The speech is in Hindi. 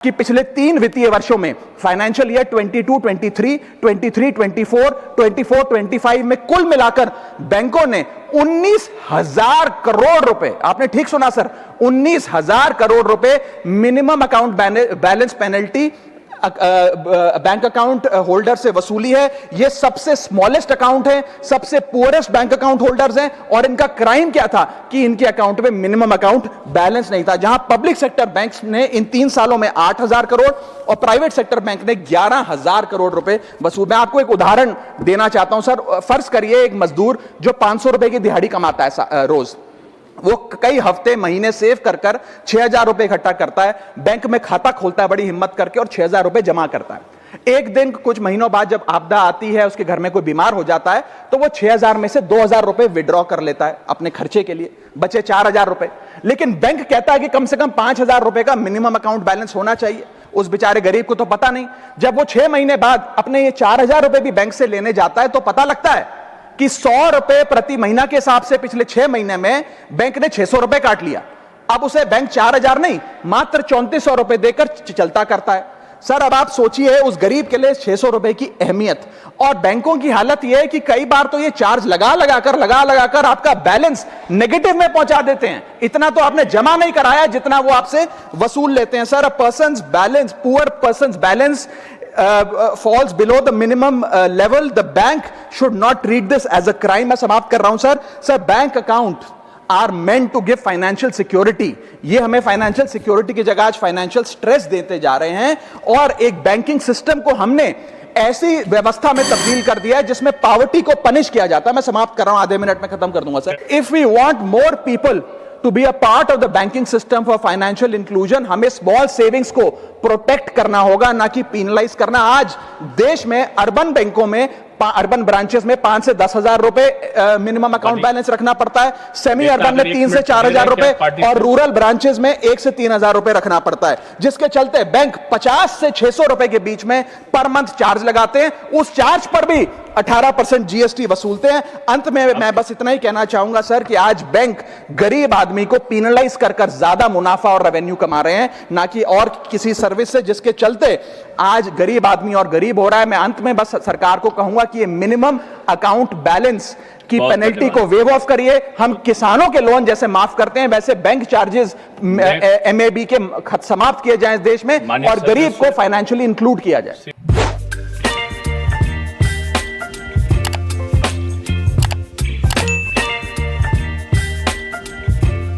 कि पिछले 3 वित्तीय वर्षों में फाइनेंशियल ईयर 22-23, 23-24, 24-25 में कुल मिलाकर बैंकों ने 19,000 करोड़ रुपए, आपने ठीक सुना सर, 19,000 करोड़ रुपए minimum account balance penalty bank account holder से वसूली है। ये सबसे स्मॉलेस्ट अकाउंट है, सबसे पुअरेस्ट बैंक अकाउंट होल्डर्स हैं, और इनका क्राइम क्या था कि इनके अकाउंट में मिनिमम अकाउंट बैलेंस नहीं था। जहां पब्लिक सेक्टर बैंक्स ने इन 3 सालों में 8,000 करोड़ और प्राइवेट सेक्टर बैंक ने 11,000 करोड़ रुपए वसूल। मैं आपको एक उदाहरण देना चाहता हूं सर। फर्ज करिए एक मजदूर जो 500 रुपए की दिहाड़ी कमाता है रोज, वो कई हफ्ते महीने सेव कर 6,000 रुपए इकट्ठा करता है, बैंक में खाता खोलता है बड़ी हिम्मत करके और 6,000 रुपए जमा करता है। एक दिन कुछ महीनों बाद जब आपदा आती है, उसके घर में कोई बीमार हो जाता है, तो वो 6,000 में से 2,000 रुपए विड्रॉ कर लेता है अपने खर्चे के लिए, बचे 4,000 रुपए। लेकिन बैंक कहता है कि कम से कम 5,000 रुपए का मिनिमम अकाउंट बैलेंस होना चाहिए। उस बेचारे गरीब को तो पता नहीं। जब वो 6 महीने बाद अपने ये 4,000 रुपए भी बैंक से लेने जाता है तो पता लगता है कि 100 रुपए प्रति महीना के हिसाब से पिछले 6 महीने में बैंक ने 600 रुपए काट लिया। अब उसे बैंक 4,000 नहीं, मात्र 3,400 रुपए देकर चलता करता है। सर अब आप सोचिए उस गरीब के लिए 600 रुपए की अहमियत। और बैंकों की हालत यह है कि कई बार तो ये चार्ज लगा लगाकर आपका बैलेंस नेगेटिव में पहुंचा देते हैं। इतना तो आपने जमा नहीं कराया जितना वो आपसे वसूल लेते हैं। Sir, poor persons balance falls below the minimum level, the bank should not treat this as a crime। मैं समाप्त कर रहा हूं sir. Bank account are meant to give financial security। ये हमें फाइनेंशियल सिक्योरिटी की जगह आज फाइनेंशियल स्ट्रेस देते जा रहे हैं, और एक बैंकिंग सिस्टम को हमने ऐसी व्यवस्था में तब्दील कर दिया है जिसमें पॉवर्टी को पनिश किया जाता है। मैं समाप्त कर रहा हूं, आधे मिनट में खत्म कर दूंगा sir. If we want more people to be a part of the banking system for financial inclusion, हमें स्मॉल सेविंग्स को प्रोटेक्ट करना होगा, ना कि पीनलाइज करना। आज देश में अर्बन बैंकों में, अर्बन ब्रांचेस में 5 से 10,000 रुपए मिनिमम अकाउंट बैलेंस रखना पड़ता है, सेमी अर्बन में 3 से 4,000 रुपए, और रूरल ब्रांचेस में 1 से 3,000 रुपए रखना पड़ता है, जिसके चलते बैंक 50 से 600 रुपए के बीच में पर मंथ चार्ज लगाते हैं। उस चार्ज पर भी 18% जीएसटी वसूलते हैं। अंत में मैं बस इतना ही कहना चाहूंगा सर कि आज बैंक गरीब आदमी को पीनलाइज कर ज्यादा मुनाफा और रेवेन्यू कमा रहे हैं, ना कि और किसी सर्विस से, जिसके चलते आज गरीब आदमी और गरीब हो रहा है। मैं अंत में बस सरकार को कहूंगा कि ये मिनिमम अकाउंट बैलेंस की पेनल्टी को वेव ऑफ करिए। हम किसानों के लोन जैसे माफ करते हैं, वैसे बैंक चार्जेस एमएबी के समाप्त किए जाएं इस देश में, और गरीब को फाइनेंशियली इंक्लूड किया जाए।